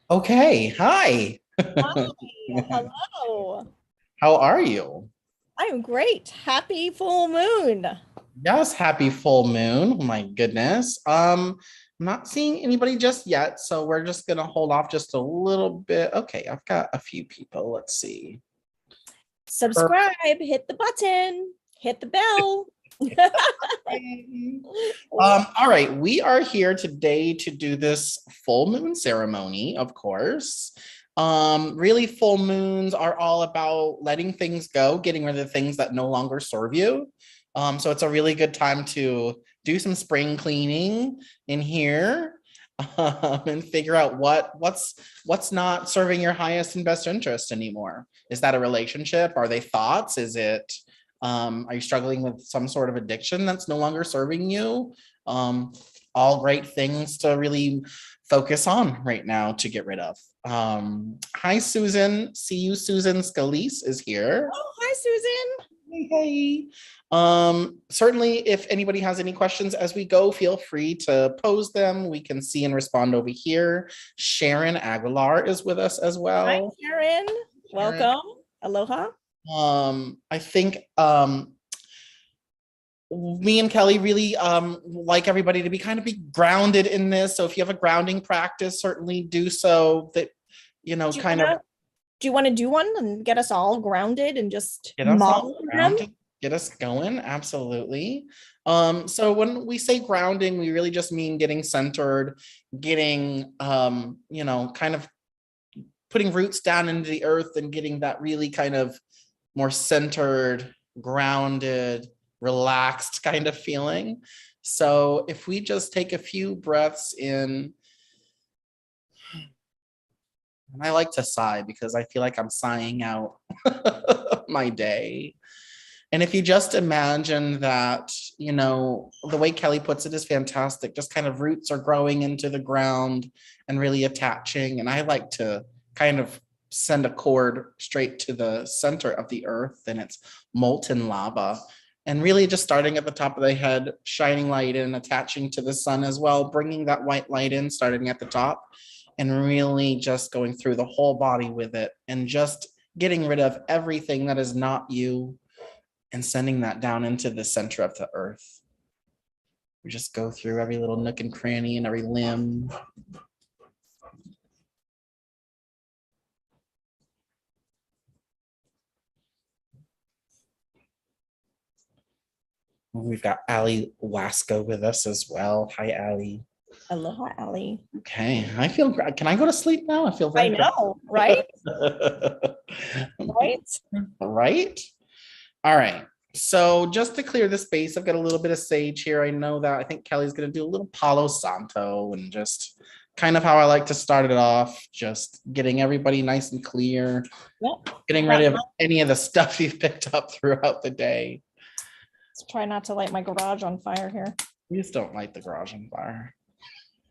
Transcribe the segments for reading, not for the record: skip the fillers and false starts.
Okay, hi. Hi, hello. How are you? I'm great. Happy full moon. Yes, happy full moon. Oh my goodness. I'm not seeing anybody just yet, so we're just gonna hold off just a little bit. Okay, I've got a few people. Let's see. Subscribe, hit the button, hit the bell. All right, we are here today to do this full moon ceremony, of course. Really, full moons are all about letting things go, getting rid of things that no longer serve you. So it's a really good time to do some spring cleaning in here, and figure out what's not serving your highest and best interest anymore. Is that a relationship? Are they thoughts? Is it are you struggling with some sort of addiction that's no longer serving you? Um, all great things to really focus on right now to get rid of. Hi, Susan. See you, Susan Scalise is here. Oh, hi, Susan. Hey, hey. Certainly, if anybody has any questions as we go, feel free to pose them. We can see and respond over here. Sharon Aguilar is with us as Hi, well. Karen. Sharon. Welcome. Aloha. I think me and Kelly really like everybody to be kind of be grounded in this. So if you have a grounding practice, certainly do so. That Do you kind of wanna do you want to do one and get us all grounded and just get us all model them? grounded, get us going. Absolutely. So when we say grounding, we really just mean getting centered, getting kind of putting roots down into the earth and getting that really kind of more centered, grounded, relaxed kind of feeling. So if we just take a few breaths in, and I like to sigh because I feel like I'm sighing out my day. And if you just imagine that, the way Kelly puts it is fantastic, just kind of roots are growing into the ground and really attaching. And I like to kind of send a cord straight to the center of the earth, and it's molten lava. And really just starting at the top of the head, shining light in, attaching to the sun as well, bringing that white light in, starting at the top, and really just going through the whole body with it and just getting rid of everything that is not you and sending that down into the center of the earth. We just go through every little nook and cranny and every limb. We've got Ali Wasco with us as well. Hi, Ali. Aloha, Allie. Okay, I feel great. Can I go to sleep now? I feel I very know, right? great. Right? Right? All right. So just to clear the space, I've got a little bit of sage here. I know that I think Kelly's going to do a little Palo Santo and just kind of how I like to start it off, just getting everybody nice and clear, Yep. getting rid Try of any of the stuff you've picked up throughout the day. not to light my garage on fire here. We just don't light the garage on fire.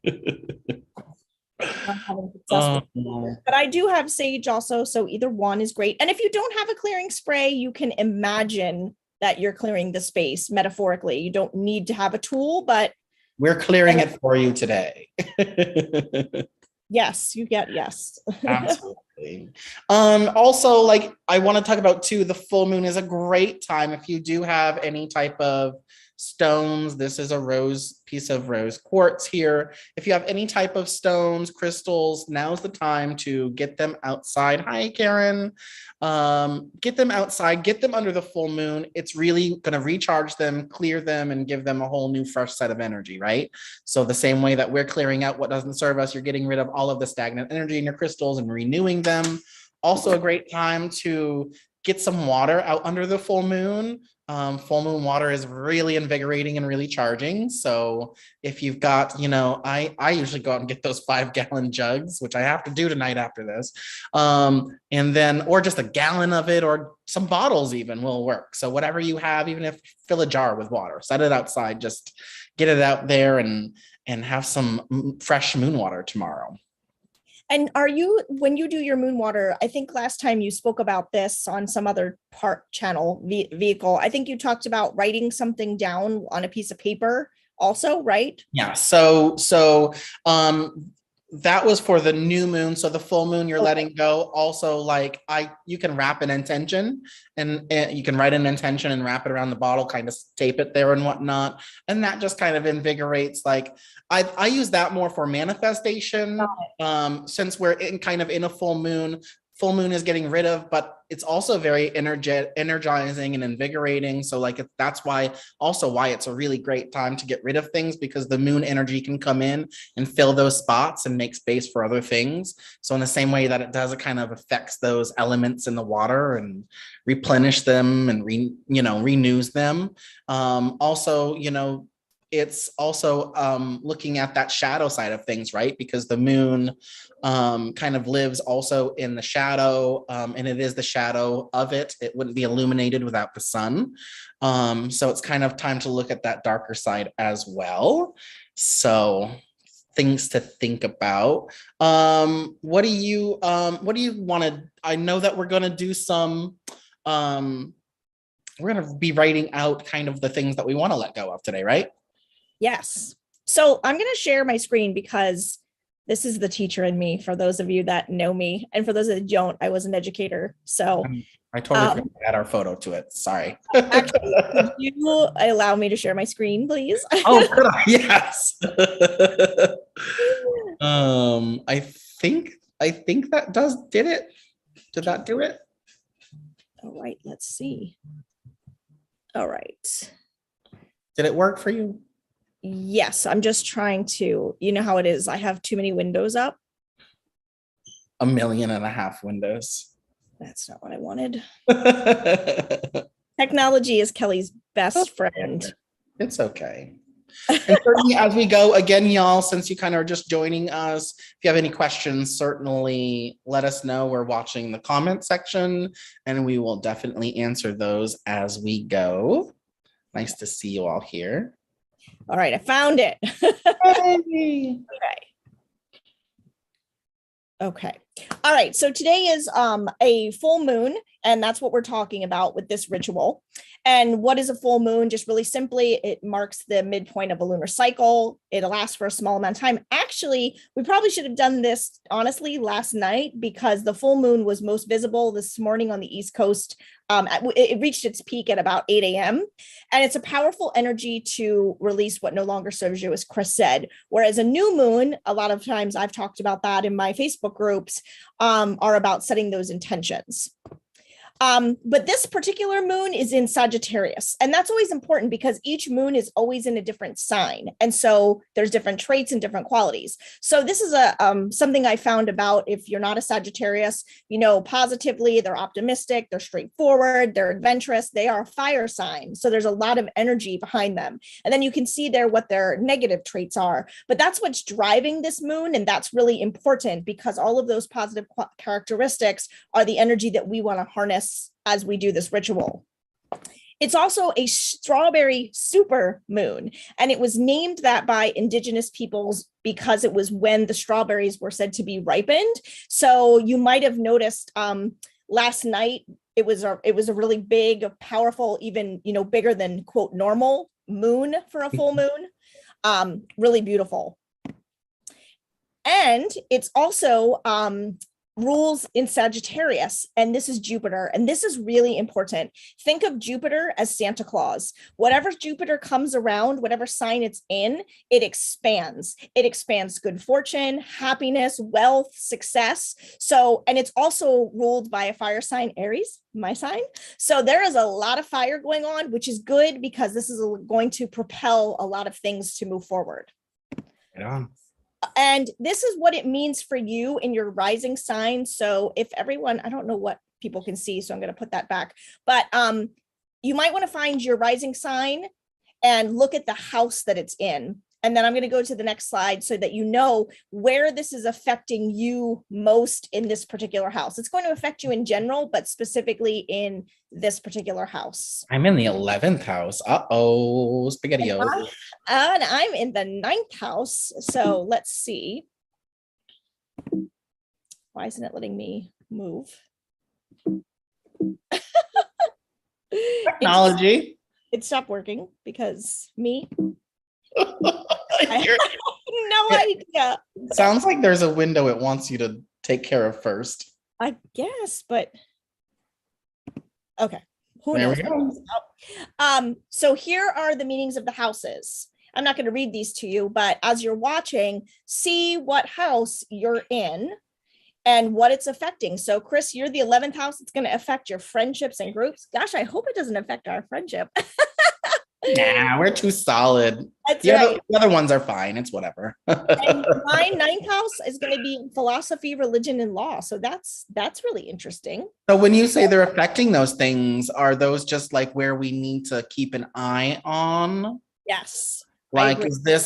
Not having success with Um, either. But I do have sage also, so either one is great. And if you don't have a clearing spray, you can imagine that you're clearing the space metaphorically. You don't need to have a tool, but we're clearing it for you today. yes, you get yes. Absolutely. Also, like I want to talk about too, the full moon is a great time if you do have any type of stones. This is a piece of rose quartz here. If you have any type of stones, crystals, now's the time to get them outside. Hi, Karen. Get them outside, get them under the full moon. It's really going to recharge them, clear them, and give them a whole new, fresh set of energy, right? So the same way that we're clearing out what doesn't serve us, you're getting rid of all of the stagnant energy in your crystals and renewing them. Also a great time to get some water out under the full moon. Full moon water is really invigorating and really charging. So if you've got, I usually go out and get those 5 gallon jugs, which I have to do tonight after this. And then, or just a gallon of it, or some bottles even will work. So whatever you have, even if fill a jar with water, set it outside, just get it out there and have some fresh moon water tomorrow. And are you, when you do your moon water, I think last time you spoke about this on some other part channel vehicle. I think you talked about writing something down on a piece of paper also, right? Yeah. So that was for the new moon. So the full moon you're letting go. Also, like you can wrap an intention and you can write an intention and wrap it around the bottle, kind of tape it there and whatnot. And that just kind of invigorates. Like I use that more for manifestation. Since we're kind of in a full moon is getting rid of, but it's also very energizing and invigorating. So like that's why it's a really great time to get rid of things, because the moon energy can come in and fill those spots and make space for other things. So in the same way that it does, it kind of affects those elements in the water and replenish them and renews them. Also, it's also looking at that shadow side of things, right? Because the moon kind of lives also in the shadow, and it is the shadow of it. It wouldn't be illuminated without the sun. So it's kind of time to look at that darker side as well. So things to think about. What do you want to, I know that we're going to do some, we're going to be writing out kind of the things that we want to let go of today, right? Yes. So I'm going to share my screen because this is the teacher in me, for those of you that know me. And for those that don't, I was an educator. So I totally forgot to add our photo to it. Sorry. Actually, could you allow me to share my screen, please? Oh, could I? Yes. I think that did it. Did that do it? All right, let's see. All right. Did it work for you? Yes, I'm just trying to, you know how it is. I have too many windows up. 1.5 million windows. That's not what I wanted. Technology is Kelly's best friend. It's okay. And certainly as we go, again, y'all, since you kind of are just joining us, if you have any questions, certainly let us know. We're watching the comment section and we will definitely answer those as we go. Nice to see you all here. All right, I found it. Hey. Okay. All right. So today is a full moon, and that's what we're talking about with this ritual. And what is a full moon? Just really simply, it marks the midpoint of a lunar cycle. It lasts for a small amount of time. Actually, we probably should have done this, honestly, last night, because the full moon was most visible this morning on the East Coast. It reached its peak at about 8 a.m. And it's a powerful energy to release what no longer serves you, as Chris said. Whereas a new moon, a lot of times I've talked about that in my Facebook groups, are about setting those intentions. But this particular moon is in Sagittarius, and that's always important because each moon is always in a different sign. And so there's different traits and different qualities. So this is something I found about if you're not a Sagittarius, positively, they're optimistic, they're straightforward, they're adventurous, they are a fire sign. So there's a lot of energy behind them. And then you can see there what their negative traits are, but that's what's driving this moon. And that's really important because all of those positive characteristics are the energy that we want to harness as we do this ritual. It's also a strawberry super moon, and it was named that by indigenous peoples because it was when the strawberries were said to be ripened. So you might have noticed last night it was a really big, powerful, even bigger than quote normal moon for a full moon. Really beautiful. And it's also rules in Sagittarius, and this is Jupiter, and this is really important. Think of Jupiter as Santa Claus. Whatever Jupiter comes around, whatever sign it's in, it expands. It expands good fortune, happiness, wealth, success. So, and it's also ruled by a fire sign, Aries, my sign. So there is a lot of fire going on, which is good because this is going to propel a lot of things to move forward. Yeah. And this is what it means for you in your rising sign. So if everyone, I don't know what people can see, so I'm going to put that back, but you might want to find your rising sign and look at the house that it's in. And then I'm going to go to the next slide so that you know where this is affecting you most in this particular house. It's going to affect you in general, but specifically in this particular house. I'm in the 11th house. Uh-oh, SpaghettiOs. And I'm in the 9th house. So let's see. Why isn't it letting me move? Technology. It stopped working because me. I You're- have no idea. Sounds like there's a window it wants you to take care of first. I guess, but okay. Who There knows? we go. So here are the meanings of the houses. I'm not going to read these to you, but as you're watching, see what house you're in and what it's affecting. So Chris, you're the 11th house. It's going to affect your friendships and groups. Gosh, I hope it doesn't affect our friendship. Nah, we're too solid. That's The right. the other ones are fine. It's whatever. And my 9th house is going to be philosophy, religion, and law. So that's really interesting. So when you say they're affecting those things, are those just like where we need to keep an eye on? Yes. Like,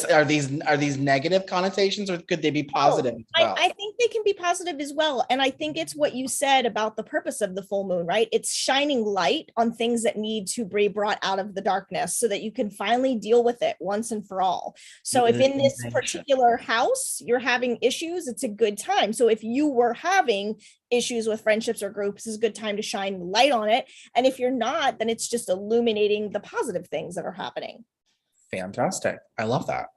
are these negative connotations, or could they be positive as well? I think they can be positive as well. And I think it's what you said about the purpose of the full moon, right? It's shining light on things that need to be brought out of the darkness so that you can finally deal with it once and for all. So if in this particular house you're having issues, it's a good time. So if you were having issues with friendships or groups, it's a good time to shine light on it. And if you're not, then it's just illuminating the positive things that are happening. Fantastic. I love that.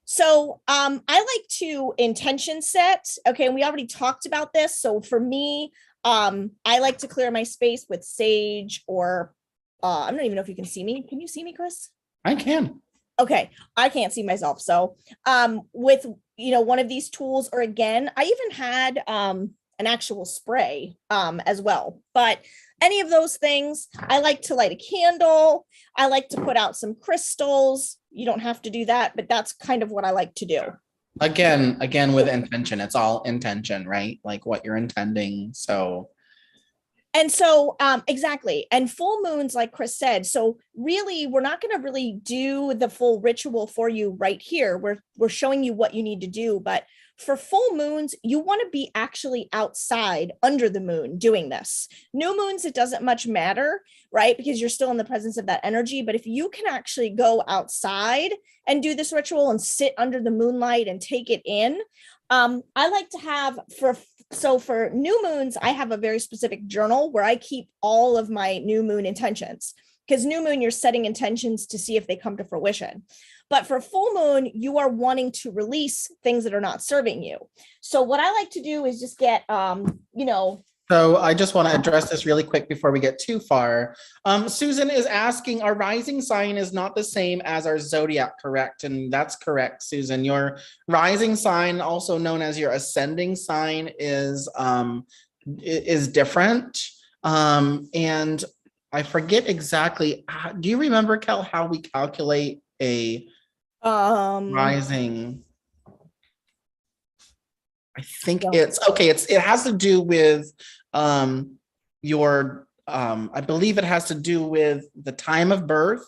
So I like to intention set. Okay, and we already talked about this. So for me, I like to clear my space with sage or I don't even know if you can see me. Can you see me, Chris? I can. Okay, I can't see myself. So with one of these tools, or again, I even had an actual spray as well. But any of those things, I like to light a candle. I like to put out some crystals. You don't have to do that, but that's kind of what I like to do. Again, with intention. It's all intention, right? Like what you're intending. So exactly. And full moons, like Chris said, so really, we're not going to really do the full ritual for you right here. We're showing you what you need to do, but for full moons, you want to be actually outside under the moon doing this. New moons, it doesn't much matter, right? Because you're still in the presence of that energy. But if you can actually go outside and do this ritual and sit under the moonlight and take it in, I like to have for new moons, I have a very specific journal where I keep all of my new moon intentions. Because new moon, you're setting intentions to see if they come to fruition. But for full moon, you are wanting to release things that are not serving you. So what I like to do is just get, So I just want to address this really quick before we get too far. Susan is asking, our rising sign is not the same as our zodiac, correct? And that's correct, Susan. Your rising sign, also known as your ascending sign, is different. And I forget exactly. Do you remember, Kel, how we calculate a rising? I think it has to do with your I believe it has to do with the time of birth.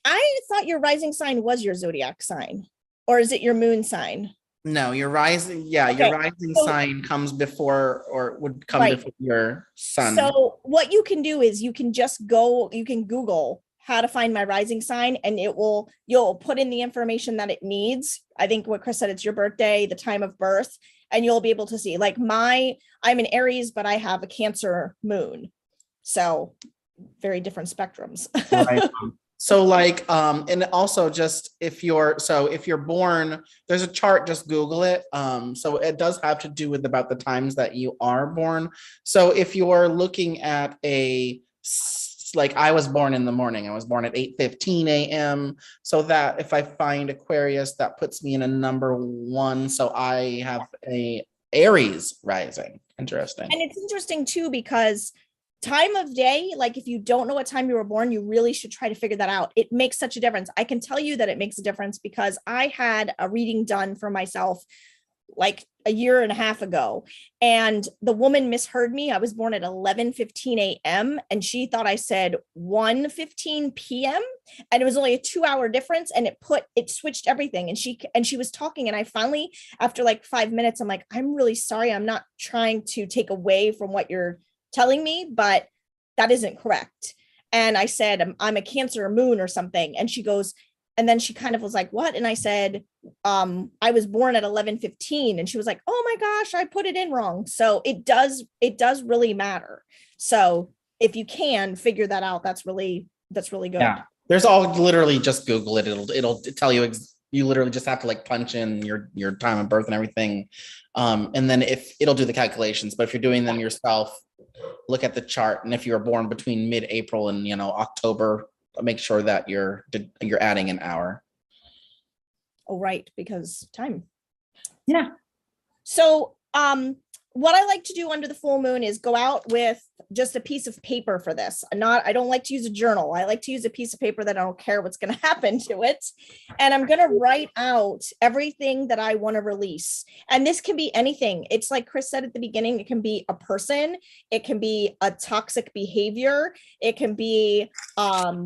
I thought your rising sign was your zodiac sign, or is it your moon sign? No, your rising, your rising sign comes before, or would come before your sun. So what you can do is you can Google how to find my rising sign, and you'll put in the information that it needs. I think what Chris said, it's your birthday, the time of birth, and you'll be able to see, like I'm an Aries, but I have a Cancer moon. So very different spectrums. Right. So and also just if you're born, there's a chart, just Google it. So it does have to do with about the times that you are born. So if you're looking at like I was born in the morning, I was born at 8:15 a.m. So that if I find Aquarius, that puts me in a number 1. So I have a Aries rising. Interesting. And it's interesting too, because time of day, like if you don't know what time you were born, you really should try to figure that out. It makes such a difference. I can tell you that it makes a difference because I had a reading done for myself like a year and a half ago, and the woman misheard me. I was born at 11:15 a.m. and she thought I said 1:15 p.m. and it was only a 2-hour difference, and it switched everything. And she was talking, and I finally, after like 5 minutes, I'm like, I'm really sorry. I'm not trying to take away from what you're telling me, but that isn't correct. And I said, I'm a Cancer moon or something. And she goes, and then she kind of was like, what? And I said, I was born at 11:15. And she was like, oh my gosh, I put it in wrong. So it does really matter. So if you can figure that out, that's really good. There's all literally just Google it. It'll tell you you literally just have to like punch in your time of birth and everything. And then if it'll do the calculations, but if you're doing them yourself, look at the chart. And if you were born between mid-April and October, make sure that you're adding an hour. Oh, right, because time. Yeah. So what I like to do under the full moon is go out with just a piece of paper for this. I don't like to use a journal. I like to use a piece of paper that I don't care what's going to happen to it. And I'm going to write out everything that I want to release. And this can be anything. It's like Chris said at the beginning, it can be a person, it can be a toxic behavior, it can be a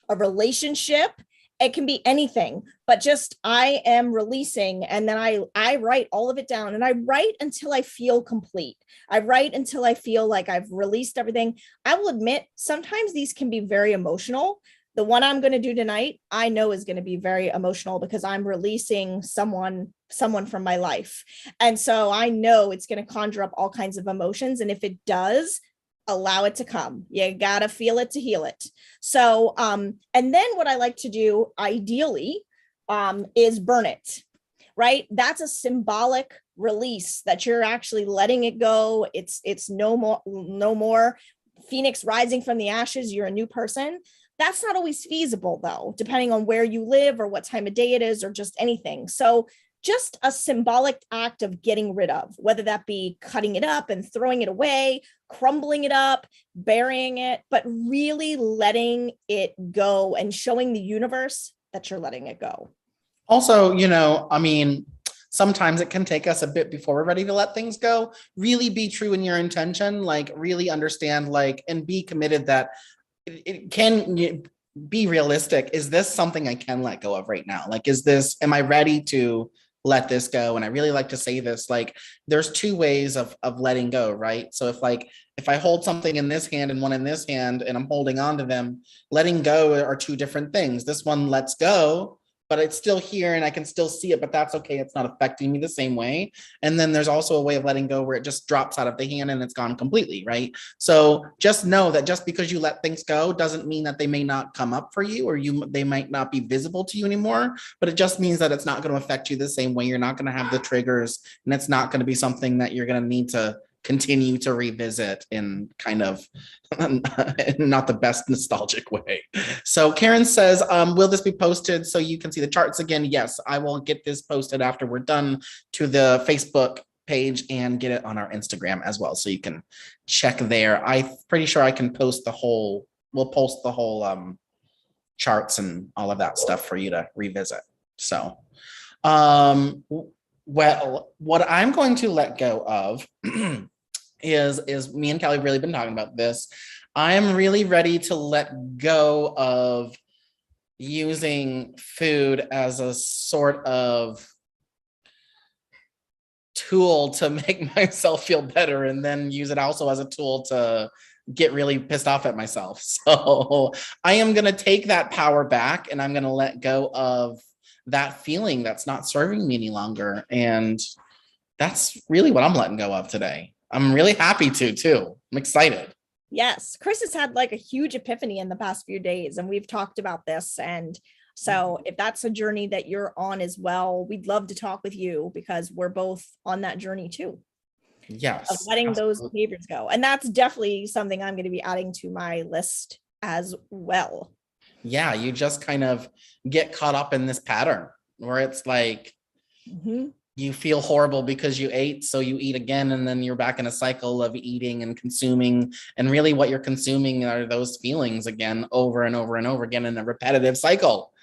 relationship. It can be anything, but just I am releasing, and then I write all of it down, and I write until I feel complete. I write until I feel like I've released everything. I will admit sometimes these can be very emotional. The one I'm going to do tonight, I know is going to be very emotional because I'm releasing someone from my life. And so I know it's going to conjure up all kinds of emotions. And if it does, allow it to come. You gotta feel it to heal it. So, and then what I like to do ideally is burn it, right? That's a symbolic release that you're actually letting it go. It's no more Phoenix rising from the ashes. You're a new person. That's not always feasible though, depending on where you live or what time of day it is or just anything. So just a symbolic act of getting rid of, whether that be cutting it up and throwing it away, crumbling it up, burying it, but really letting it go and showing the universe that you're letting it go. Also, I mean, sometimes it can take us a bit before we're ready to let things go. Really be true in your intention, like really understand, like, and be committed that it can be realistic. Is this something I can let go of right now? Like, am I ready to let this go? And I really like to say this, like, there's two ways of letting go, right? So if I hold something in this hand and one in this hand and I'm holding on to them, letting go are two different things. This one lets go, but it's still here and I can still see it, but that's okay. It's not affecting me the same way. And then there's also a way of letting go where it just drops out of the hand and it's gone completely, right? So just know that just because you let things go doesn't mean that they may not come up for you or they might not be visible to you anymore, but it just means that it's not going to affect you the same way. You're not going to have the triggers and it's not going to be something that you're going to need to continue to revisit in kind of not the best nostalgic way. So Karen says, will this be posted so you can see the charts again? Yes, I will get this posted after we're done to the Facebook page and get it on our Instagram as well. So you can check there. I'm pretty sure I can post we'll post the whole charts and all of that stuff for you to revisit. So, well, what I'm going to let go of is me and Kelly have really been talking about this. I am really ready to let go of using food as a sort of tool to make myself feel better and then use it also as a tool to get really pissed off at myself. So I am going to take that power back and I'm going to let go of that feeling that's not serving me any longer. And that's really what I'm letting go of today. I'm really happy too. I'm excited. Yes, Chris has had like a huge epiphany in the past few days, and we've talked about this. And so if that's a journey that you're on as well, we'd love to talk with you because we're both on that journey too. Yes. Of letting absolutely. Those behaviors go. And that's definitely something I'm going to be adding to my list as well. Yeah, you just kind of get caught up in this pattern where it's like, you feel horrible because you ate, so you eat again, and then you're back in a cycle of eating and consuming. And really what you're consuming are those feelings again, over and over and over again in a repetitive cycle.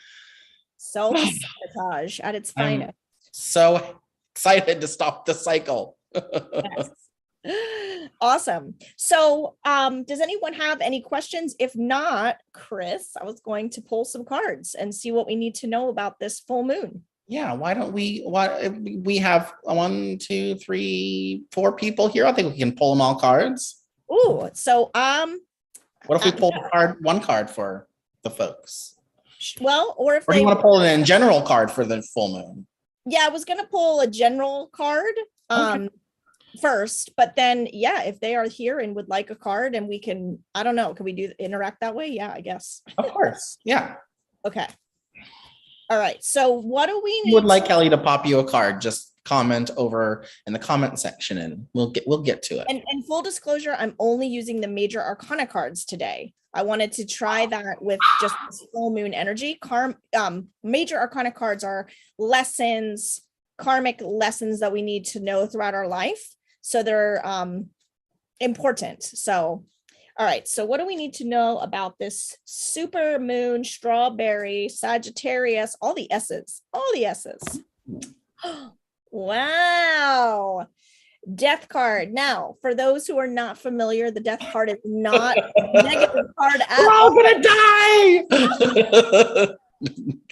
Self-sabotage at its finest. So excited to stop the cycle. Yes. Awesome. So does anyone have any questions? If not, Chris, I was going to pull some cards and see what we need to know about this full moon. Yeah, why don't we have 1, 2, 3, 4 people here. I think we can pull them all cards. Ooh, so what if we pull one card for the folks? Well, or do you want to pull an in general card for the full moon? Yeah, I was gonna pull a general card. Okay. first, but then, yeah, if they are here and would like a card and we can, I don't know, can we do interact that way? Yeah, I guess. Of course. Yeah. Okay. All right. So what do we You need? would like Kelly to pop you a card, just comment over in the comment section and we'll get to it. And full disclosure, I'm only using the major arcana cards today. I wanted to try that with just this full moon energy. Major arcana cards are lessons, karmic lessons that we need to know throughout our life. So they're important. So, all right. So what do we need to know about this super moon, strawberry, Sagittarius, all the S's, all the S's. Wow. Death card. Now, for those who are not familiar, the death card is not a negative card at all. We're all gonna die.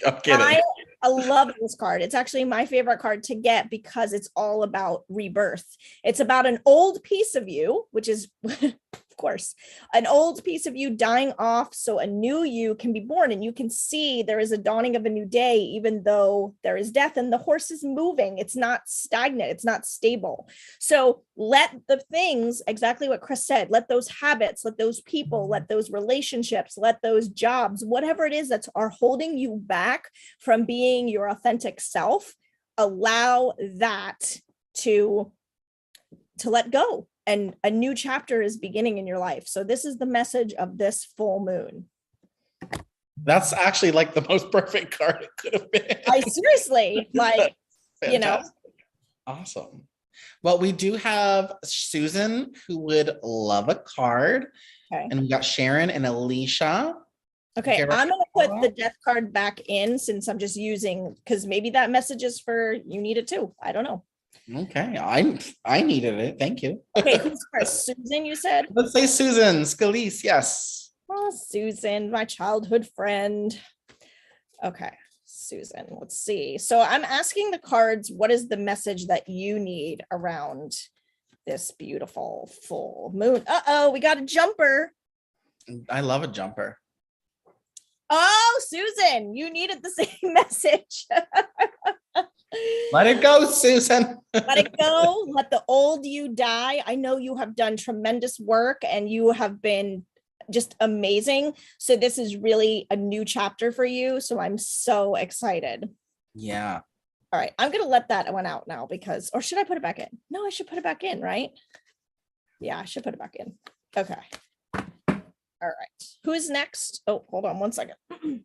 I'm kidding. I love this card. It's actually my favorite card to get because it's all about rebirth. It's about an old piece of you, which is, of course, an old piece of you dying off so a new you can be born. And you can see there is a dawning of a new day, even though there is death and the horse is moving. It's not stagnant. It's not stable. So let the things, exactly what Chris said, let those habits, let those people, let those relationships, let those jobs, whatever it is that are holding you back from being your authentic self, allow that to let go. And a new chapter is beginning in your life. So this is the message of this full moon. That's actually like the most perfect card it could have been. I seriously, like, you know. Awesome. Well, we do have Susan who would love a card. Okay. And we got Sharon and Alicia. Okay, I'm going to put the death card back in since I'm just using, because maybe that message is for you need it too. I don't know. Okay, I needed it. Thank you. Okay, who's first? Susan, you said? Let's say Susan Scalise. Yes. Oh, Susan, my childhood friend. Okay, Susan, let's see. So I'm asking the cards, what is the message that you need around this beautiful full moon? Uh-oh, we got a jumper. I love a jumper. Oh, Susan, you needed the same message. Let it go, Susan. Let it go. Let the old you die. I know you have done tremendous work and you have been just amazing. So this is really a new chapter for you. So I'm so excited. Yeah. All right. I'm going to let that one out now because, or should I put it back in? No, I should put it back in, right? Yeah, I should put it back in. Okay. All right. Who is next? Oh, hold on one second.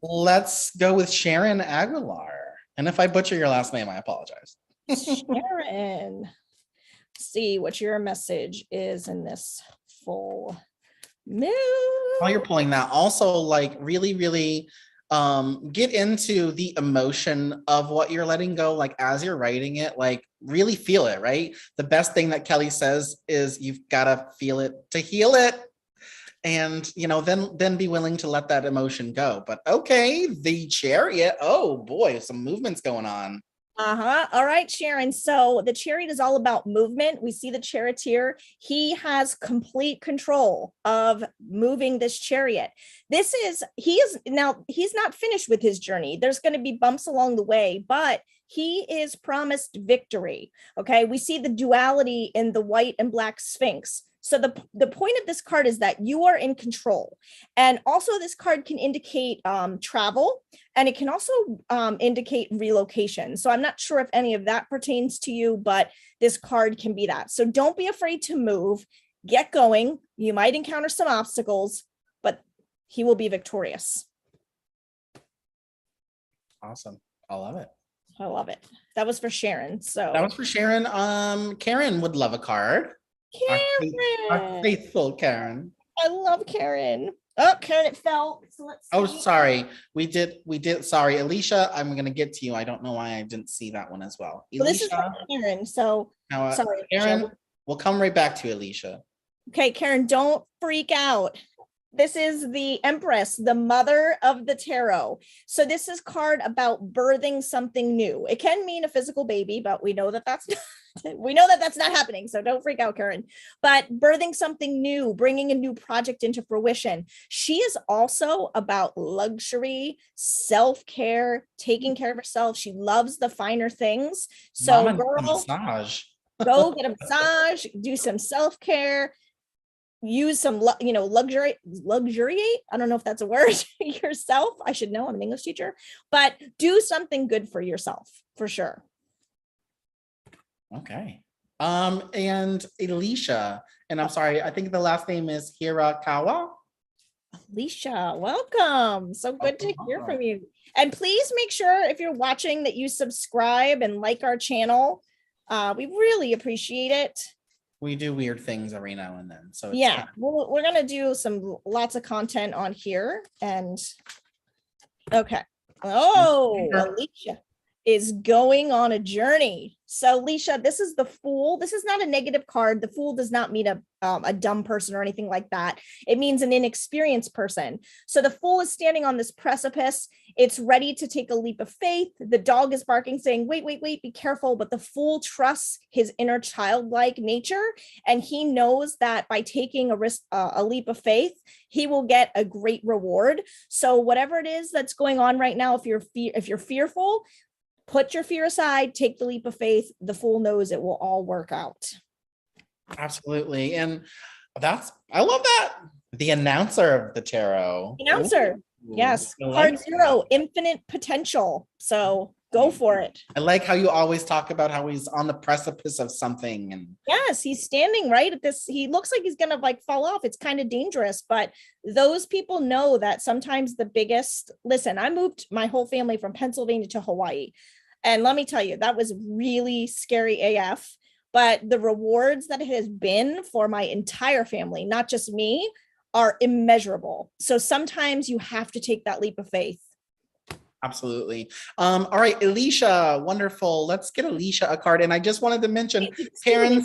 Let's go with Sharon Aguilar. And if I butcher your last name, I apologize. Sharon. Let's see what your message is in this full moon. While you're pulling that, also like really, really get into the emotion of what you're letting go. Like as you're writing it, like really feel it, right? The best thing that Kelly says is you've got to feel it to heal it. And, you know, then be willing to let that emotion go. But okay, the Chariot. Oh boy, some movement's going on. All right, Sharon. So the Chariot is all about movement. We see the charioteer. He has complete control of moving this chariot. He's not finished with his journey. There's going to be bumps along the way, but he is promised victory. Okay. We see the duality in the white and black Sphinx. So the point of this card is that you are in control. And also this card can indicate travel, and it can also indicate relocation. So I'm not sure if any of that pertains to you, but this card can be that. So don't be afraid to move, get going. You might encounter some obstacles, but he will be victorious. Awesome. I love it. I love it. That was for Sharon. So that was for Sharon. Karen would love a card. Karen. Our faithful Karen. I love Karen. Oh, Karen, it fell. So let's see. Oh, sorry. We did. Sorry, Alicia, I'm going to get to you. I don't know why I didn't see that one as well. Alicia, this is for Karen. So sorry, Karen, Alicia. We'll come right back to you, Alicia. Okay, Karen, don't freak out. This is the Empress, the mother of the tarot. So this is card about birthing something new. It can mean a physical baby, but we know that that's not happening. So don't freak out, Karen. But birthing something new, bringing a new project into fruition. She is also about luxury, self-care, taking care of herself. She loves the finer things. So girl, massage. Go get a massage, do some self-care, use some, luxuriate. I don't know if that's a word yourself. I should know. I'm an English teacher, but do something good for yourself for sure. Okay. And Alicia, and I'm sorry, I think the last name is Hirakawa. Alicia, welcome. So good to hear from you. And please make sure if you're watching that you subscribe and like our channel. We really appreciate it. We do weird things every now and then. So yeah, we're gonna do lots of content on here. And okay. Oh, Alicia is going on a journey. So Alicia, this is the Fool. This is not a negative card. The Fool does not mean a dumb person or anything like that. It means an inexperienced person. So the Fool is standing on this precipice. It's ready to take a leap of faith. The dog is barking, saying, wait, be careful. But the Fool trusts his inner childlike nature. And he knows that by taking a leap of faith, he will get a great reward. So whatever it is that's going on right now, if you're fearful, put your fear aside, take the leap of faith. The Fool knows it will all work out. Absolutely. And I love that. The announcer of the tarot. Announcer. Ooh, yes. Card 0, infinite potential. So go for it. I like how you always talk about how he's on the precipice of something. And yes, he's standing right at this. He looks like he's going to fall off. It's kind of dangerous, but those people know that sometimes listen, I moved my whole family from Pennsylvania to Hawaii. And let me tell you, that was really scary AF, but the rewards that it has been for my entire family, not just me, are immeasurable. So sometimes you have to take that leap of faith. Absolutely. All right, Alicia, wonderful. Let's get Alicia a card. And I just wanted to mention, Karen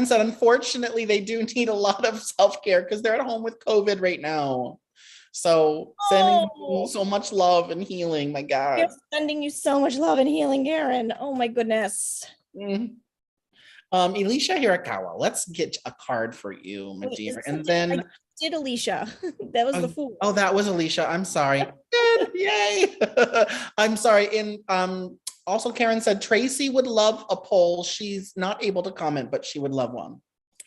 said, unfortunately, they do need a lot of self-care because they're at home with COVID right now. So sending you so much love and healing, my God. We're sending you so much love and healing, Karen. Oh my goodness. Mm-hmm. Alicia Hirakawa, let's get a card for you, my dear. And then did Alicia. That was the Fool. Oh, that was Alicia. I'm sorry. Yay. I'm sorry. And also Karen said Tracy would love a poll. She's not able to comment, but she would love one.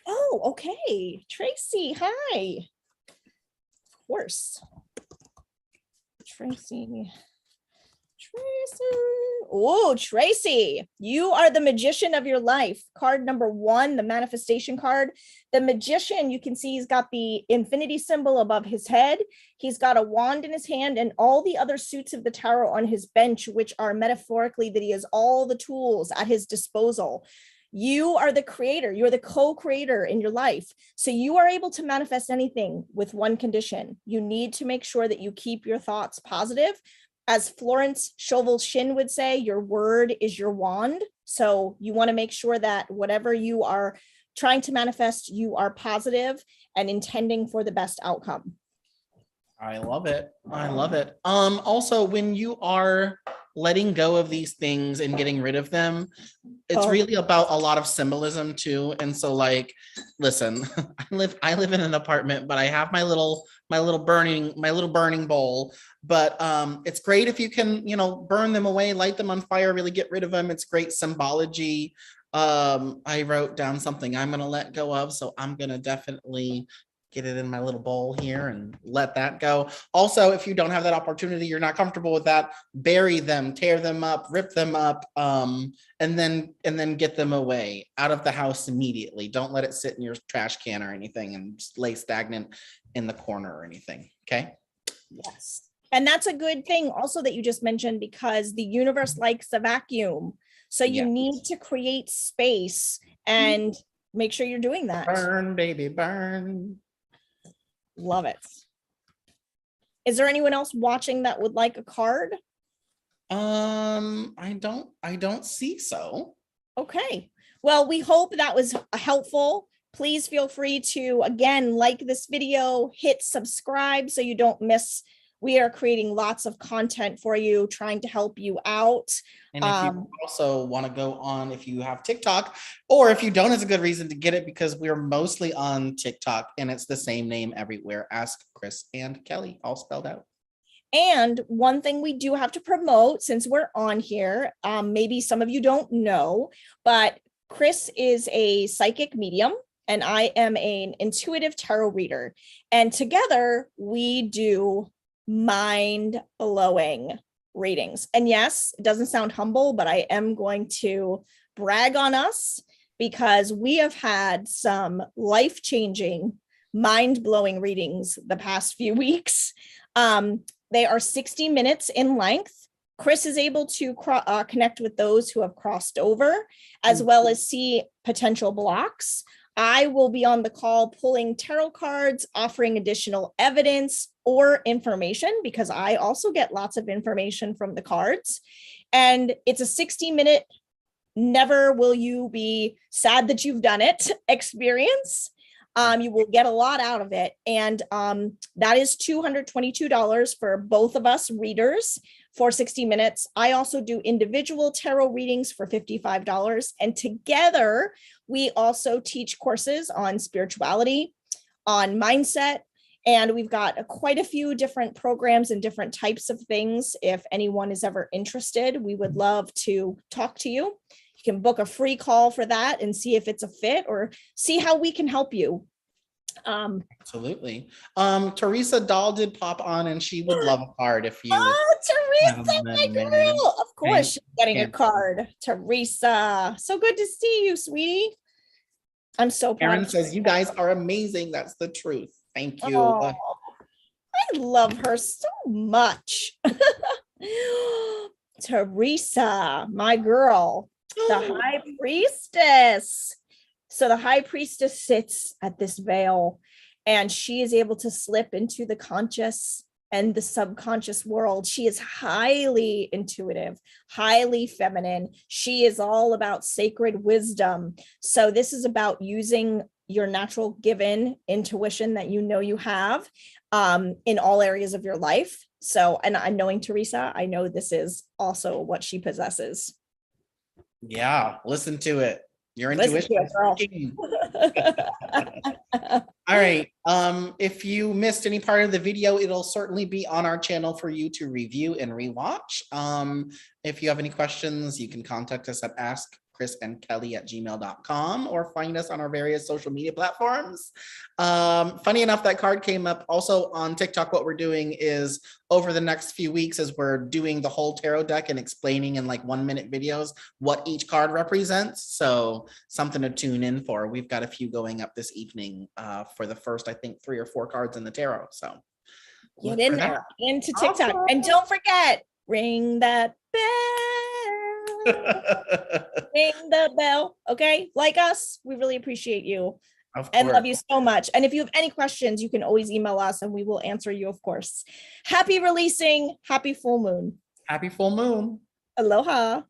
Oh, okay. Tracy, hi. Of course. Tracy. Oh, Tracy, you are the magician of your life. Card number 1, the manifestation card. The magician, you can see he's got the infinity symbol above his head. He's got a wand in his hand and all the other suits of the tarot on his bench, which are metaphorically that he has all the tools at his disposal. You are the creator. You're the co-creator in your life. So you are able to manifest anything with one condition. You need to make sure that you keep your thoughts positive. As Florence Scovel Shinn would say, your word is your wand. So you want to make sure that whatever you are trying to manifest, you are positive and intending for the best outcome. I love it. I love it. Also, when you are letting go of these things and getting rid of them, it's really about a lot of symbolism too. And so, like, listen, I live in an apartment, but I have my little burning bowl. But it's great if you can, burn them away, light them on fire, really get rid of them. It's great symbology. I wrote down something I'm gonna let go of, so I'm gonna definitely get it in my little bowl here and let that go. Also, if you don't have that opportunity, you're not comfortable with that, bury them, tear them up, rip them up, and then get them away out of the house immediately. Don't let it sit in your trash can or anything and just lay stagnant in the corner or anything. Okay. Yes. And that's a good thing also that you just mentioned, because the universe likes a vacuum. So you need to create space and make sure you're doing that. Burn, baby, burn. Love it. Is there anyone else watching that would like a card? I don't see so. Okay. Well, we hope that was helpful. Please feel free to, again, like this video, hit subscribe so you don't miss. We are creating lots of content for you, trying to help you out. And if you also want to go on, if you have TikTok, or if you don't, it's a good reason to get it, because we're mostly on TikTok and it's the same name everywhere. Ask Chris and Kelly, all spelled out. And one thing we do have to promote, since we're on here, maybe some of you don't know, but Chris is a psychic medium, and I am an intuitive tarot reader. And together we do mind-blowing readings. And yes, it doesn't sound humble, but I am going to brag on us because we have had some life-changing, mind-blowing readings the past few weeks. They are 60 minutes in length. Chris is able to connect with those who have crossed over, as well as see potential blocks. I will be on the call pulling tarot cards, offering additional evidence or information, because I also get lots of information from the cards. And it's a 60-minute, never will you be sad that you've done it experience. You will get a lot out of it. And that is $222 for both of us readers for 60 minutes. I also do individual tarot readings for $55. And together, we also teach courses on spirituality, on mindset, and we've got quite a few different programs and different types of things. If anyone is ever interested, we would love to talk to you. You can book a free call for that and see if it's a fit or see how we can help you. Absolutely. Teresa Dahl did pop on, and she would love a card if you. Oh, Teresa, my girl. Of course, she's getting a card. Teresa, so good to see you, sweetie. I'm so proud. Karen says, you guys are amazing. That's the truth. Thank you. Oh, I love her so much. Teresa, my girl, the high priestess. So the high priestess sits at this veil, and she is able to slip into the conscious and the subconscious world. She is highly intuitive, highly feminine. She is all about sacred wisdom. So this is about using your natural given intuition that you know you have in all areas of your life. So, and I'm knowing Teresa, I know this is also what she possesses. Yeah, listen to it. Your intuition is working. All right. If you missed any part of the video, it'll certainly be on our channel for you to review and rewatch. If you have any questions, you can contact us at askchrisandkelly@gmail.com or find us on our various social media platforms. Funny enough, that card came up also on TikTok. What we're doing is over the next few weeks is we're doing the whole tarot deck and explaining in like 1-minute videos what each card represents. So something to tune in for. We've got a few going up this evening for the first, I think, 3 or 4 cards in the tarot. So get in there, into TikTok. Awesome. And don't forget, ring that bell. Ring the bell. Okay, like us, we really appreciate you and love you so much. And if you have any questions, you can always email us and we will answer you, of course. Happy releasing. Happy full moon. Happy full moon. Aloha.